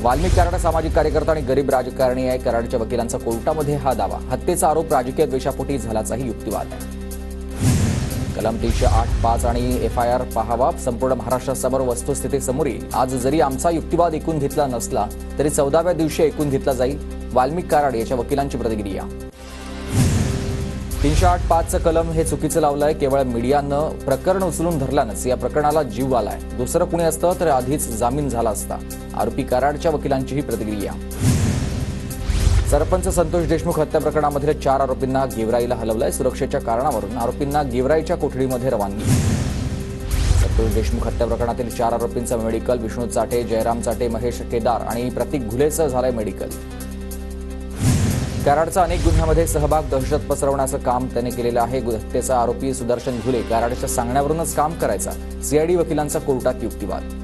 वाल्मिक कराड सामाजिक कार्यकर्ता आणि गरीब राजकारणी आहे. कराडच्या वकिलांचा कोर्टामध्ये हा दावा. हत्येचा आरोप राजकीय द्वेषापोटी झाल्याचाही युक्तिवाद आहे. कलम 308(5) आणि एफआयआर पाहावा. संपूर्ण महाराष्ट्रासमोर वस्तुस्थिती समोर येईल. आज जरी आमचा युक्तिवाद ऐकून घेतला नसला तरी 14व्या दिवशी ऐकून घेतला जाईल. वाल्मिक कराड याच्या वकिलांची प्रतिक्रिया. 308(5) कलम हे चुकीचं लावलंय. केवळ मीडियानं प्रकरण उचलून धरल्यानंच या प्रकरणाला जीव आलाय. दुसरं कुणी असतं तर आधीच जामीन झाला असता. आरोपी कराडच्या वकिलांचीही प्रतिक्रिया. सरपंच संतोष देशमुख हत्या प्रकरणामधील 4 आरोपींना गेवराईला हलवलंय. सुरक्षेच्या कारणावरून आरोपींना गेवराईच्या कोठडीमध्ये रवानगी. संतोष देशमुख हत्या प्रकरणातील 4 आरोपींचं मेडिकल. विष्णू चाटे, जयराम चाटे, महेश केदार आणि प्रतीक घुलेचं झालंय मेडिकल. कराडचा अनेक गुन्ह्यामध्ये सहभाग, दहशत पसरवण्याचं काम त्याने केलेलं आहे. हत्येचा आरोपी सुदर्शन घुले कराडच्या सांगण्यावरूनच काम करायचा. सीआयडी वकिलांचा कोर्टात युक्तिवाद.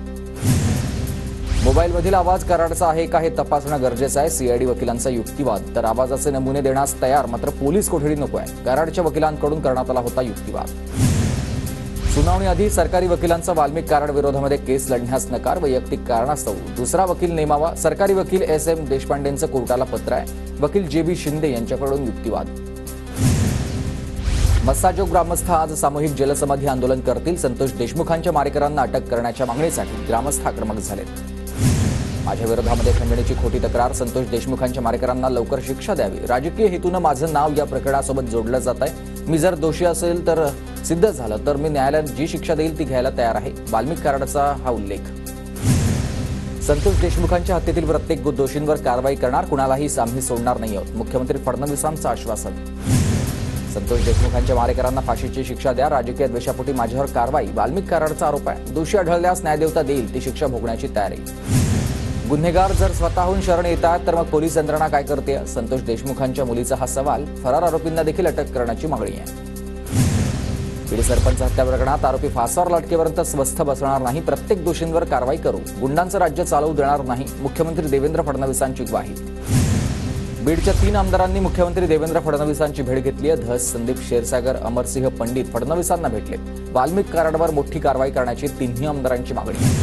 मोबाईलमधील आवाज कराडचा आहे का हे तपासणं गरजेचं आहे. सीआयडी वकिलांचा युक्तिवाद. तर आवाजाचे नमुने देण्यास तयार, मात्र पोलीस कोठडी नको आहे. कराडच्या वकिलांकडून करण्यात आला होता युक्तिवाद. सुनावणीआधी सरकारी वकिलांचा वाल्मिक कराड विरोधामध्ये केस लढण्यास नकार. वैयक्तिक कारणास्तव दुसरा वकील नेमावा. सरकारी वकील SM देशपांडेंचं कोर्टाला पत्र आहे. वकील JB शिंदे यांच्याकडून युक्तिवाद. मस्साजोग ग्रामस्थ आज सामूहिक जलसमाधी आंदोलन करतील. संतोष देशमुखांच्या मारेकरांना अटक करण्याच्या मागणीसाठी ग्रामस्थ आक्रमक झालेत. माझ्या विरोधामध्ये खंडणीची खोटी तक्रार. संतोष देशमुखांच्या मारेकरांना लवकर शिक्षा द्यावी. राजकीय हेतूनं माझं नाव या प्रकरणासोबत जोडलं जात आहे. मी जर दोषी असेल तर सिद्ध झालं तर मी न्यायालयात जी शिक्षा देईल ती घ्यायला तयार आहे. वाल्मिक कराडचा हा उल्लेख. संतोष देशमुखांच्या हत्येतील प्रत्येक दोषींवर कारवाई करणार. कुणालाही आम्ही सोडणार नाही आहोत. मुख्यमंत्री फडणवीसांचं आश्वासन. संतोष देशमुखांच्या मारेकरांना फाशीची शिक्षा द्या. राजकीय द्वेषापोटी माझ्यावर कारवाई. वाल्मिक कराडचा आरोप आहे. दोषी आढळल्यास न्यायदेवता देईल ती शिक्षा भोगण्याची तयारी. गुन्हेगार जर स्वतःहून शरण येतात तर मग पोलीस यंत्रणा काय करते? संतोष देशमुखांच्या मुलीचा हा सवाल. फरार आरोपींना देखील अटक करण्याची मागणी आहे. बीड सरपंच हत्या प्रकरणात आरोपी फासावर लटकेपर्यंत स्वस्थ बसणार नाही. प्रत्येक दोषींवर कारवाई करू. गुंडांचं राज्य चालवू देणार नाही. मुख्यमंत्री देवेंद्र फडणवीसांची ग्वाही. बीडच्या 3 आमदारांनी मुख्यमंत्री देवेंद्र फडणवीसांची भेट घेतली आहे. धस, संदीप क्षीरसागर, अमरसिंह पंडित फडणवीसांना भेटले. वाल्मिक कराडवर मोठी कारवाई करण्याची 3ही आमदारांची मागणी.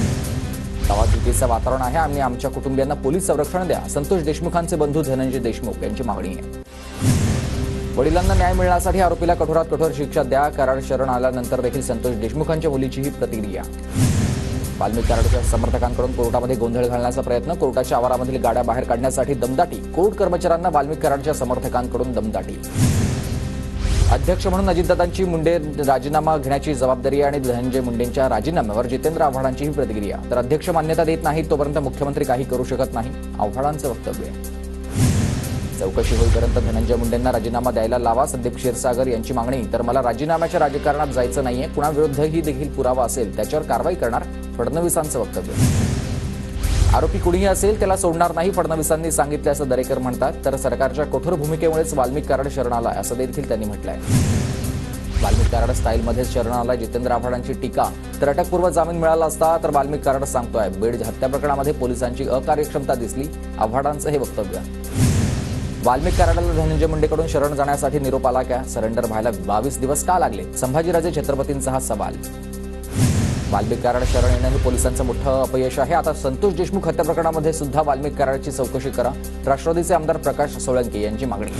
गावात भीतीचं वातावरण आहे. आम्ही आमच्या कुटुंबियांना पोलीस संरक्षण द्या. संतोष देशमुखांचे बंधू धनंजय देशमुख यांची मागणी आहे. वडिलांना न्याय मिळण्यासाठी आरोपीला कठोरात कठोर शिक्षा द्या. कराड शरण आल्यानंतर देखील संतोष देशमुखांच्या मुलीचीही प्रतिक्रिया. वाल्मिक कराडच्या समर्थकांकडून कोर्टामध्ये गोंधळ घालण्याचा प्रयत्न. कोर्टाच्या आवारामधील गाड्या बाहेर काढण्यासाठी दमदाटी. कोर्ट कर्मचाऱ्यांना वाल्मिक कराडच्या समर्थकांकडून दमदाटी. अध्यक्ष म्हणून अजितदादांची मुंडे राजीनामा घेण्याची जबाबदारी आणि धनंजय मुंडेंच्या राजीनाम्यावर जितेंद्र आव्हाडांचीही प्रतिक्रिया. तर अध्यक्ष मान्यता देत नाहीत तोपर्यंत मुख्यमंत्री काही करू शकत नाही. आव्हाडांचं वक्तव्य. चौकशी होईपर्यंत धनंजय मुंडेंना राजीनामा द्यायला लावा. संदीप क्षीरसागर यांची मागणी. तर मला राजीनाम्याच्या राजकारणात जायचं नाहीये. कुणाविरुद्धही देखील पुरावा असेल त्याच्यावर कारवाई करणार. फडणवीसांचं वक्तव्य. आरोपी कुणीही असेल त्याला सोडणार नाही फडणवीसांनी सांगितल्याचं दरेकर म्हणतात. तर सरकारच्या कठोर भूमिकेमुळेच वाल्मिक कराड शरण आला असं देखील त्यांनी म्हटलंय. वाल्मिक कराड स्टाईलमध्येच शरण आला. जितेंद्र आव्हाडांची टीका. तर अटकपूर्व जामीन मिळाला असता तर वाल्मिक कराड सांगतोय बीड हत्या प्रकरणामध्ये पोलिसांची अकार्यक्षमता दिसली. आव्हाडांचं हे वक्तव्य. वाल्मिक कराडाला धनंजय मुंडेकडून शरण जाण्यासाठी निरोप आला का? सरेंडर व्हायला 22 दिवस का लागले? संभाजीराजे छत्रपतींचा हा सवाल. वाल्मिक कराड शरण येणं हे पोलिसांचं मोठं अपयश आहे. आता संतोष देशमुख हत्या प्रकरणामध्ये सुद्धा वाल्मिक कराडची चौकशी करा. राष्ट्रवादीचे आमदार प्रकाश सोळंके यांची मागणी.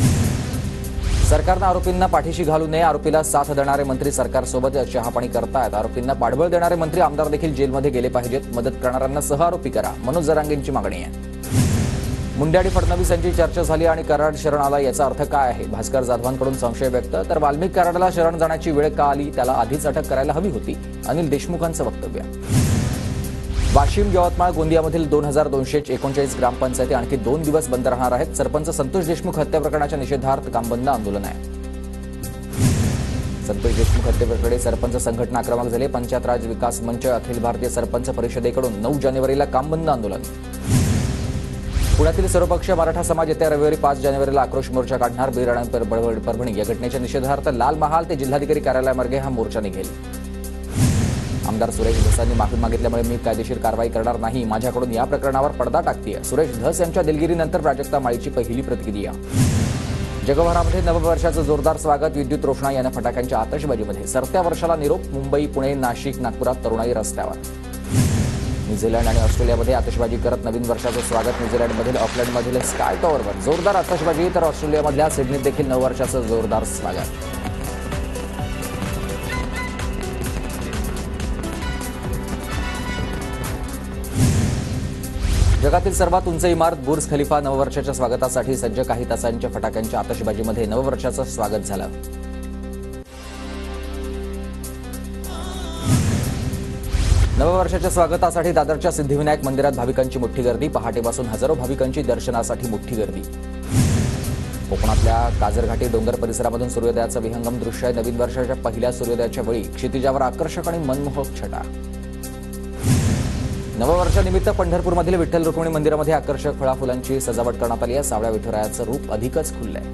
सरकारनं आरोपींना पाठीशी घालू नये. आरोपीला साथ देणारे मंत्री सरकारसोबत चहापाणी करतायत. आरोपींना पाठबळ देणारे मंत्री आमदार देखील जेलमध्ये गेले पाहिजेत. मदत करणाऱ्यांना सहआरोपी करा. मनोज जरांगेंची मागणी आहे. मुंडे आणि फडणवीस यांची चर्चा झाली आणि कराड शरण आला याचा अर्थ काय आहे? भास्कर जाधवांकडून संशय व्यक्त. तर वाल्मिक कराडला शरण जाण्याची वेळ का आली? त्याला आधीच अटक करायला हवी होती. अनिल देशमुखांचं वक्तव्य. वाशिम, यवतमाळ, गोंदियामधील 2239 ग्रामपंचायती आणखी 2 दिवस बंद राहणार आहेत. सरपंच संतोष देशमुख हत्या प्रकरणाच्या निषेधार्थ कामबंद आंदोलन आहे. संतोष देशमुख हत्येप्रकरणी सरपंच संघटना आक्रमक झाली. पंचायत राज विकास मंच, अखिल भारतीय सरपंच परिषदेकडून 9 जानेवारीला कामबंद आंदोलन. पुण्यातील सर्वपक्षीय मराठा समाज येत्या रविवारी 5 जानेवारीला आक्रोश मोर्चा काढणार. बीड आणि परभणी या घटनेच्या निषेधार्थ लाल महाल ते जिल्हाधिकारी कार्यालयामार्गे हा मोर्चा निघेल. आमदार सुरेश धसांनी माफी मागितल्यामुळे मी कायदेशीर कारवाई करणार नाही. माझ्याकडून या प्रकरणावर पडदा टाकतीये. सुरेश धस यांच्या दिलगिरीनंतर प्राजक्ता माळीची पहिली प्रतिक्रिया. जगभरामध्ये नववर्षाचं जोरदार स्वागत. विद्युत रोषणाई आणि फटाक्यांच्या आतषबाजीमध्ये सरत्या वर्षाला निरोप. मुंबई, पुणे, नाशिक, नागपुरात तरुणाई रस्त्यावर. न्यूझीलंड आणि ऑस्ट्रेलियामध्ये आतषबाजी करत नवीन वर्षाचं स्वागत. न्यूझीलंडमधील ऑकलंडमधील स्काय टॉवरवर जोरदार आतषबाजी, तर ऑस्ट्रेलियामधल्या सिडनीत देखील नववर्षाचं जोरदार स्वागत. जगातील सर्वात उंच इमारत बुर्ज खलिफा नववर्षाच्या स्वागतासाठी सज्ज. काही तासांच्या फटाक्यांच्या आतषबाजीमध्ये नववर्षाचं स्वागत झालं. नववर्षाच्या स्वागतासाठी दादरच्या सिद्धिविनायक मंदिरात भाविकांची मोठी गर्दी. पहाटेपासून हजारो भाविकांची दर्शनासाठी मोठी गर्दी. कोकणातल्या काजरघाटी डोंगर परिसरामधून सूर्योदयाचं विहंगम दृश्य आहे. नवीन वर्षाच्या पहिल्या सूर्योदयाच्या वेळी क्षितिजावर आकर्षक आणि मनमोहक छटा. नववर्षानिमित्त पंढरपूरमधील विठ्ठल रुक्मिणी मंदिरामध्ये आकर्षक फळाफुलांची सजावट करण्यात आली आहे. सावळ्या विठुरायाचं रूप अधिकच खुललंय.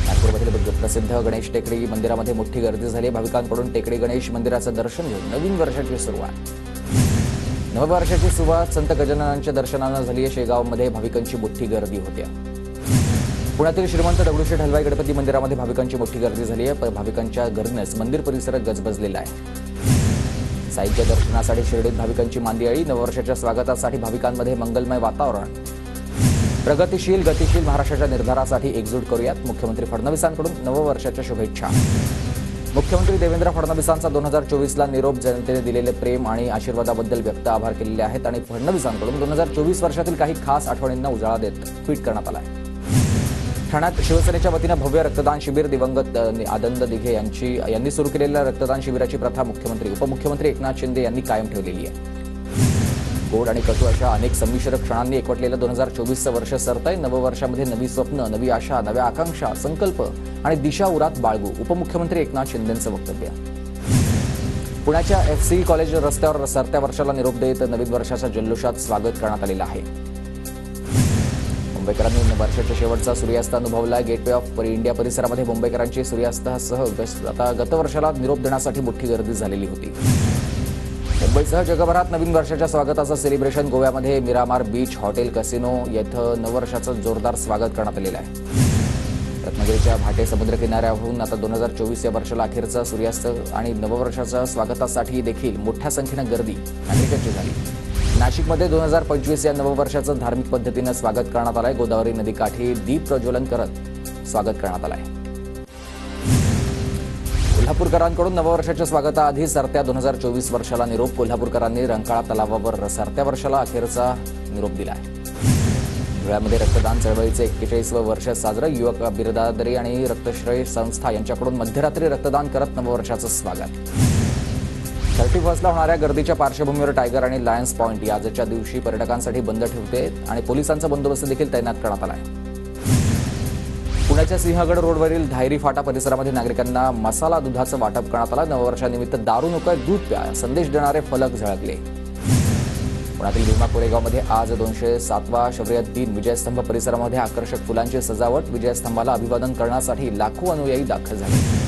नागपूरमधील प्रसिद्ध गणेश टेकडी मंदिरामध्ये मोठी गर्दी झाली. भाविकांकडून टेकडी गणेश मंदिराचं दर्शन घेऊन नवीन वर्षाची सुरुवात. नववर्षाची सुरुवात संत गजाननांच्या दर्शनानं झाली आहे. शेगावमध्ये भाविकांची मोठी गर्दी होती. पुण्यातील श्रीमंत दगडूशेठ हलवाई गणपती मंदिरामध्ये भाविकांची मोठी गर्दी झाली आहे. भाविकांच्या गर्दीनेच मंदिर परिसर गजबजलेला आहे. साईच्या दर्शनासाठी शिर्डीत भाविकांची मांदी आली. नववर्षाच्या स्वागतासाठी भाविकांमध्ये मंगलमय वातावरण. प्रगतिशील गतिशील महाराष्ट्राच्या निर्धारासाठी एकजूट करूयात. मुख्यमंत्री फडणवीसांकडून नववर्षाच्या शुभेच्छा. मुख्यमंत्री देवेंद्र फडणवीसांचा 2024ला निरोप. जनतेने दिलेले प्रेम आणि आशीर्वादाबद्दल व्यक्त आभार केलेले आहेत आणि फडणवीसांकडून 2024 वर्षातील काही खास आठवणींना उजाळा देत ट्विट करण्यात आला आहे. ठाण्यात शिवसेनेच्या वतीनं भव्य रक्तदान शिबिर. दिवंगत आनंद दिघे यांनी सुरू केलेल्या रक्तदान शिबिराची प्रथा मुख्यमंत्री उपमुख्यमंत्री एकनाथ शिंदे यांनी कायम ठेवलेली आहे. गोड आणि कटू अशा अनेक संमिश्र क्षणांनी एकवटलेलं 2024चं वर्ष सरतंय. नववर्षामध्ये नवी स्वप्न, नवी आशा, नव्या आकांक्षा, संकल्प आणि दिशा उरात बाळगू. उपमुख्यमंत्री एकनाथ शिंदेंचं वक्तव्य. पुण्याच्या FC कॉलेज रस्त्यावर सरत्या वर्षाला निरोप देत नवीन वर्षाच्या जल्लोषात स्वागत करण्यात आलेलं आहे. मुंबईकरांनी वर्षाच्या शेवटचा सूर्यास्त अनुभवला. गेटवे ऑफ इंडिया परिसरामध्ये मुंबईकरांची सूर्यास्तासह गतवर्षाला निरोप देण्यासाठी मोठी गर्दी झालेली होती. मुंबईसह जगभरात नवीन वर्षाच्या स्वागताचं सेलिब्रेशन. गोव्यामध्ये मिरामार बीच हॉटेल कसिनो येथे नववर्षाचं जोरदार स्वागत करण्यात आलेलं आहे. रत्नागिरीच्या भाटे समुद्र किनाऱ्याहून आता 2024 या वर्षाला अखेरचा सूर्यास्त आणि नववर्षाच्या स्वागतासाठी देखील मोठ्या संख्येनं गर्दी नागरिकांची झाली. नाशिकमध्ये 2025 या नववर्षाचं धार्मिक पद्धतीनं स्वागत करण्यात आलंय. गोदावरी नदीकाठी दीप प्रज्वलन करत स्वागत करण्यात आलंय. कोल्हापूरकरांकडून नववर्षाच्या स्वागताआधी सरत्या 2024 वर्षाला निरोप. कोल्हापूरकरांनी रंकाळा तलावावर सरत्या वर्षाला अखेरचा निरोप दिला आहे. धुळ्यामध्ये रक्तदान चळवळीचे 41वं वर्ष साजरं. युवक बिरदारी आणि रक्तश्रेय संस्था यांच्याकडून मध्यरात्री रक्तदान करत नववर्षाचं स्वागत. 31ला होणाऱ्या गर्दीच्या पार्श्वभूमीवर टायगर आणि लायन्स पॉइंट या आजच्या दिवशी पर्यटकांसाठी बंद ठेवते आणि पोलिसांचा बंदोबस्त देखील तैनात करण्यात आला आहे. पुण्याच्या सिंहगड रोडवरील धायरी फाटा परिसरामध्ये नागरिकांना मसाला दुधाचं वाटप करण्यात आलं. नववर्षानिमित्त दारू नकोय दूध प्या संदेश देणारे फलक झळकले. पुण्यातील भीमा कोरेगावमध्ये आज 207वा शौर्य दिन. विजयस्तंभ परिसरामध्ये आकर्षक फुलांची सजावट. विजयस्तंभाला अभिवादन करण्यासाठी लाखो अनुयायी दाखल झाले.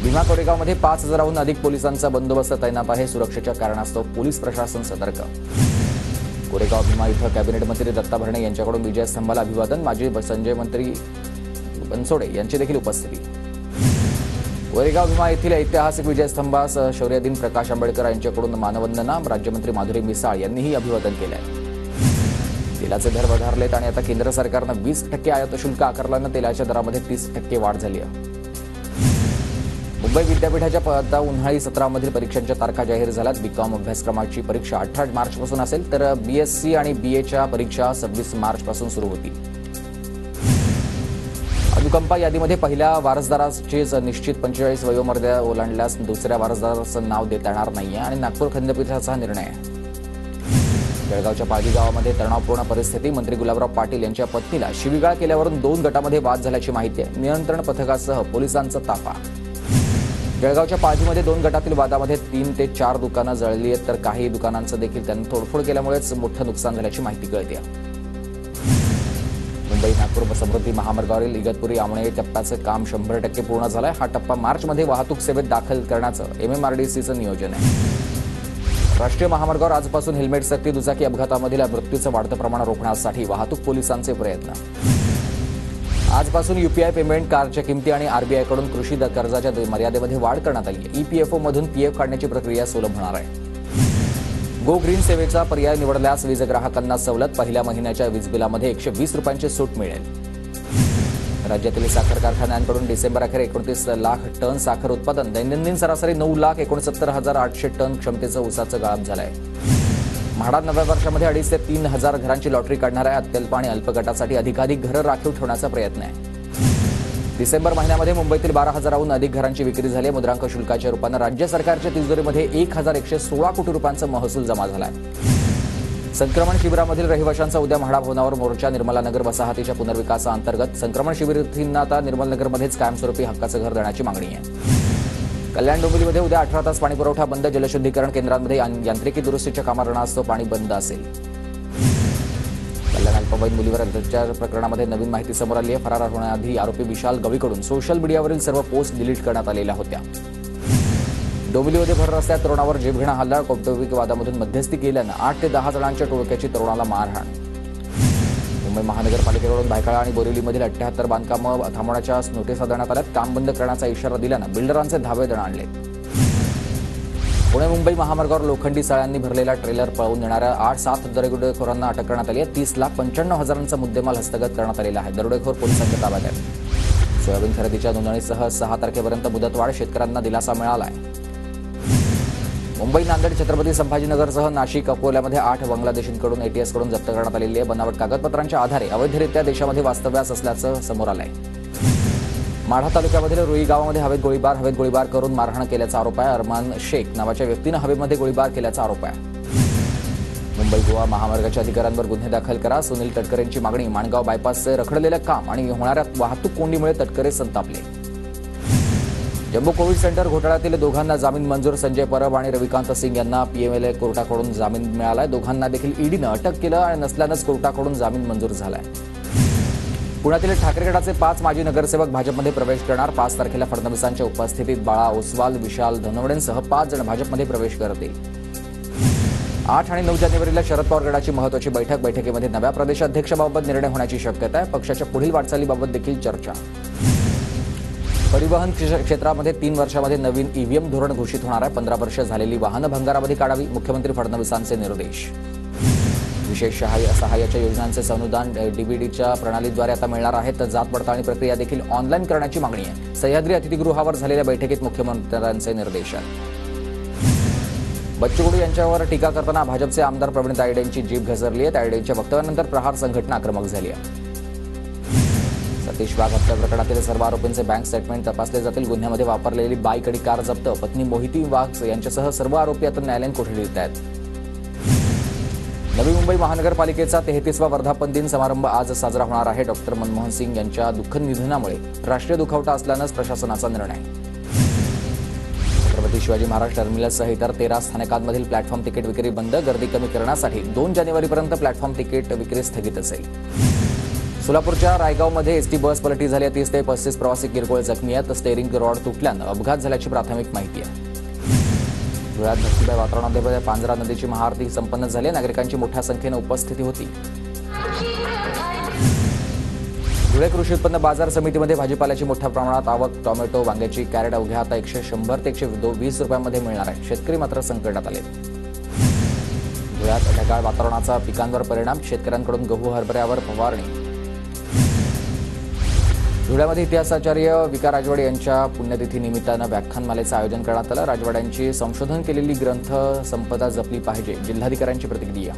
भीमा कोरेगावमध्ये 5000हून अधिक पोलिसांचा बंदोबस्त तैनात आहे. सुरक्षेच्या कारणास्तव पोलीस प्रशासन सतर्क. कोरेगाव भीमा इथं कॅबिनेट मंत्री दत्ता भरणे यांच्याकडून विजयस्तंभाला अभिवादन. माजी संजय मंत्री बनसोडे यांची देखील उपस्थिती. कोरेगाव भीमा येथील ऐतिहासिक विजयस्तंभास शौर्य दिन. प्रकाश आंबेडकर यांच्याकडून मानवंदना. राज्यमंत्री माधुरी मिसाळ यांनीही अभिवादन केलं आहे. तेलाचे दर वधारलेत आणि आता केंद्र सरकारनं 20% आयात शुल्क आकारल्यानं तेलाच्या दरामध्ये 30% वाढ झाली आहे. मुंबई विद्यापीठाच्या पदवी उन्हाळी सत्रामधील परीक्षांच्या तारखा जाहीर झाल्यात. बीकॉम अभ्यासक्रमाची परीक्षा 18 मार्चपासून असेल, तर BSc आणि BAच्या परीक्षा 26 मार्चपासून सुरू होतील. अनुकंपा यादीमध्ये पहिल्या वारसदाराचीच निश्चित 45 वयोमर्यादा ओलांडल्यास दुसऱ्या वारसदाराचं नाव देता येणार नाहीये आणि नागपूर खंडपीठाचा हा निर्णय आहे. जळगावच्या पाळगी गावामध्ये तणावपूर्ण परिस्थिती. मंत्री गुलाबराव पाटील यांच्या पत्नीला शिवीगाळ केल्यावरून 2 गटामध्ये वाद झाल्याची माहिती आहे. नियंत्रण पथकासह पोलिसांचा ताफा. जळगावच्या पाळगीमध्ये 2 गटातील वादामध्ये 3 ते 4 दुकानं जळली आहेत, तर काही दुकानांचं देखील त्यांनी तोडफोड केल्यामुळेच मोठं नुकसान झाल्याची माहिती कळते. मुंबई नागपूर समृद्धी महामार्गावरील इगतपुरी आमणे टप्प्याचं काम 100% पूर्ण झालंय. हा टप्पा मार्चमध्ये वाहतूक सेवेत दाखल करण्याचं MMRDCचं नियोजन आहे. राष्ट्रीय महामार्गावर आजपासून हेल्मेट सक्ती. दुचाकी अपघातामधील मृत्यूचं वाढतं प्रमाण रोखण्यासाठी वाहतूक पोलिसांचे प्रयत्न. आजपासून UPI पेमेंट, कारच्या किमती आणि RBIकडून कृषी कर्जाच्या मर्यादेमध्ये वाढ करण्यात आली आहे. EPFO मधून PF काढण्याची प्रक्रिया सुलभ होणार आहे. गो ग्रीन सेवेचा पर्याय निवडल्यास वीज ग्राहकांना सवलत. पहिल्या महिन्याच्या वीज बिलामध्ये 120 रुपयांची सूट मिळेल. राज्यातील साखर कारखान्यांकडून डिसेंबर अखेर 29 लाख टन साखर उत्पादन. दैनंदिन सरासरी 9,69,800 टन क्षमतेचं ऊसाचं गाळप झालंय. म्हाडा नव्या वर्षामध्ये 2,500 ते 3,000 घरांची लॉटरी काढणार आहे. अत्यल्प आणि अल्प गटासाठी अधिकाधिक घरं राखीव ठेवण्याचा प्रयत्न आहे. डिसेंबर महिन्यामध्ये मुंबईतील 12,000हून अधिक घरांची विक्री झाली आहे. मुद्रांक शुल्काच्या रूपानं राज्य सरकारच्या तिजोरीमध्ये 1,116 कोटी रुपयांचा महसूल जमा झाला आहे. संक्रमण शिबिरामधील रहिवाशांचा उद्या म्हाडा भवनावर मोर्चा. निर्मलानगर वसाहतीच्या पुनर्विकासाअंतर्गत संक्रमण शिबिरार्थींना आता निर्मलनगरमध्येच कायमस्वरूपी हक्काचं घर देण्याची मागणी आहे. कल्याण डोंबिवलीमध्ये उद्या 18 तास पाणीपुरवठा बंद. जलशुद्धीकरण केंद्रांमध्ये यांत्रिकी दुरुस्तीच्या कारणास्तव पाणी बंद असेल. कल्याण अल्पवयीन मुलीवर अत्याचार प्रकरणामध्ये नवीन माहिती समोर आली आहे. फरार होण्याआधी आरोपी विशाल गवळीकडून सोशल मीडियावरील सर्व पोस्ट डिलीट करण्यात आलेल्या होत्या. डोंबिवलीमध्ये भर रस्त्यात तरुणावर जीवघेणा हल्ला. कौटुंबिक वादामधून मध्यस्थी केल्यानं 8 ते 10 जणांच्या टोळक्याची तरुणाला मारहाण. मुंबई महानगरपालिकेकडून भायखळा आणि बोरिवलीमधील 78 बांधकामं थांबवण्याच्या नोटिसा देण्यात आल्यात. काम बंद करण्याचा इशारा दिल्यानं बिल्डरांचे धावे दणाणले. पुणे मुंबई महामार्गावर लोखंडी सळ्यांनी भरलेला ट्रेलर पळवून नेणाऱ्या 8-7 दरोडेखोरांना अटक करण्यात आली आहे. 30,95,000चा मुद्देमाल हस्तगत करण्यात आलेला आहे. दरोडेखोर पोलिसांच्या ताब्यात आहेत. सोयाबीन खरेदीच्या नोंदणीसह 6 तारखेपर्यंत मुदतवाढ. शेतकऱ्यांना दिलासा मिळाला आहे. मुंबई नांदेड छत्रपती संभाजीनगरसह नाशिक अकोल्यामध्ये 8 बांगलादेशींकडून एटीएसकडून जप्त करण्यात आलेली आहे. बनावट कागदपत्रांच्या आधारे अवैधरित्या देशामध्ये वास्तव्यास असल्याचं समोर आलंय. माढा तालुक्यामधील रुई गावामध्ये हवेत गोळीबार करून मारहाण केल्याचा आरोप आहे. अरमान शेख नावाच्या व्यक्तीनं हवेमध्ये गोळीबार केल्याचा आरोप आहे. मुंबई गोवा महामार्गाच्या अधिकाऱ्यांवर गुन्हे दाखल करा. सुनील तटकरेंची मागणी. माणगाव बायपासचे रखडलेलं काम आणि होणाऱ्या वाहतूक कोंडीमुळे तटकरे संतापले. जम्बो कोविड सेंटर घोटाळ्यातील दोघांना जामीन मंजूर. संजय परब आणि रविकांत सिंग यांना पीएमएलए कोर्टाकडून जामीन मिळालाय. दोघांना देखील ईडीनं अटक केलं आणि नसल्यानंच कोर्टाकडून जामीन मंजूर झालाय. पुण्यातील ठाकरे गटाचे 5 माजी नगरसेवक भाजपमध्ये प्रवेश करणार. 5 तारखेला फडणवीसांच्या उपस्थितीत बाळा ओसवाल, विशाल धनवडेंसह 5 जण भाजपमध्ये प्रवेश करतील. 8 आणि 9 जानेवारीला शरद पवार गटाची महत्त्वाची बैठक. बैठकीमध्ये नव्या प्रदेशाध्यक्षाबाबत निर्णय होण्याची शक्यता आहे. पक्षाच्या पुढील वाटचालीबाबत देखील चर्चा. परिवहन क्षेत्रामध्ये 3 वर्षामध्ये नवीन ईव्हीएम धोरण घोषित होणार आहे. 15 वर्ष झालेली वाहनं भंगारामध्ये काढावी. मुख्यमंत्री फडणवीसांचे निर्देश. विशेष सहाय्याच्या योजनांचे अनुदान डीबीडीच्या प्रणालीद्वारे आता मिळणार आहे. तर जात पडताळणी प्रक्रिया देखील ऑनलाईन करण्याची मागणी आहे. सह्याद्री अतिथीगृहावर झालेल्या बैठकीत मुख्यमंत्र्यांचे निर्देश आहेत. बच्चू कडू यांच्यावर टीका करताना भाजपचे आमदार प्रवीण तायडेंची जीभ घसरली आहे. तायडेंच्या वक्तव्यानंतर प्रहार संघटना आक्रमक झाली आहे. सतीश वाघ हत्या प्रकरणातील सर्व आरोपींचे बँक स्टेटमेंट तपासले जातील. गुन्ह्यामध्ये वापरलेली बाईक आणि कार जप्त. पत्नी मोहिती वाघ यांच्यासह सर्व आरोपी आता न्यायालयीन कोठडीत आहेत. नवी मुंबई महानगरपालिकेचा 33वा वर्धापन दिन समारंभ आज साजरा होणार आहे. डॉक्टर मनमोहन सिंग यांच्या दुःखद निधनामुळे राष्ट्रीय दुखावटा असल्यानंच प्रशासनाचा निर्णय. छत्रपती शिवाजी महाराज टर्मिनससह इतर 13 स्थानकांमधील प्लॅटफॉर्म तिकीट विक्री बंद. गर्दी कमी करण्यासाठी 2 जानेवारीपर्यंत प्लॅटफॉर्म तिकीट विक्री स्थगित असेल. सोलापूरच्या रायगावमध्ये एसटी बस पलटी झाली. 30 ते 35 प्रवासी किरकोळ जखमी आहेत. स्टेअरिंग रॉड तुटल्यानं अपघात झाल्याची प्राथमिक माहिती आहे. धुळ्यात भक्तिमय वातावरणामध्ये पांझरा नदीची महाआरती संपन्न झाली. नागरिकांची मोठ्या संख्येनं उपस्थिती होती. धुळे कृषी उत्पन्न बाजार समितीमध्ये भाजीपाल्याची मोठ्या प्रमाणात आवक. टोमॅटो, वांग्याची कॅरेट अवघ्या आता 100 ते 120 रुपयांमध्ये मिळणार आहे. शेतकरी मात्र संकटात आले. धुळ्यात ढगाळ वातावरणाचा पिकांवर परिणाम. शेतकऱ्यांकडून गहू हरभऱ्यावर फवारणी. धुळ्यामध्ये इतिहासाचार्य विका राजवाडे यांच्या पुण्यतिथी निमित्तानं व्याख्यानमालेचं आयोजन करण्यात आलं. राजवाड्यांची संशोधन केलेली ग्रंथ संपदा जपली पाहिजे. जिल्हाधिकाऱ्यांची प्रतिक्रिया.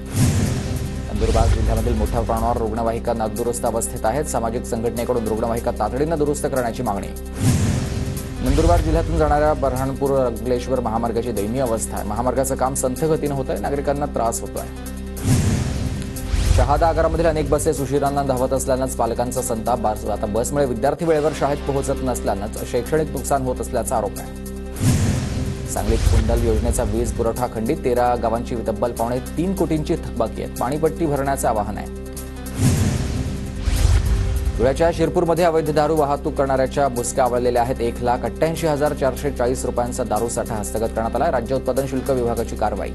नंदुरबार जिल्ह्यामधील मोठ्या प्रमाणावर रुग्णवाहिका नादुरुस्त अवस्थेत आहेत. सामाजिक संघटनेकडून रुग्णवाहिका तातडीनं दुरुस्त करण्याची मागणी. नंदुरबार जिल्ह्यातून जाणाऱ्या बऱ्हाणपूर अंकलेश्वर महामार्गाची दयनीय अवस्था आहे. महामार्गाचं काम संथ गतीनं होत आहे. नागरिकांना त्रास होतोय. शहादा आगारामधील अनेक बसेस उशिरांना धावत असल्यानंच पालकांचा संताप. आता बसमुळे विद्यार्थी वेळेवर शाळेत पोहोचत नसल्यानंच शैक्षणिक नुकसान होत असल्याचा आरोप आहे. सांगलीत कुंडल योजनेचा वीज पुरवठा खंडित. 13 गावांची तब्बल 3.25 कोटींची थकबाकी आहे. पाणीपट्टी भरण्याचं आवाहन आहे. धुळ्याच्या शिरपूरमध्ये अवैध दारू वाहतूक करणाऱ्याच्या बुसक्या आवळलेल्या आहेत. 1,88,440 रुपयांचा दारू साठा हस्तगत करण्यात आला. राज्य उत्पादन शुल्क विभागाची कारवाई.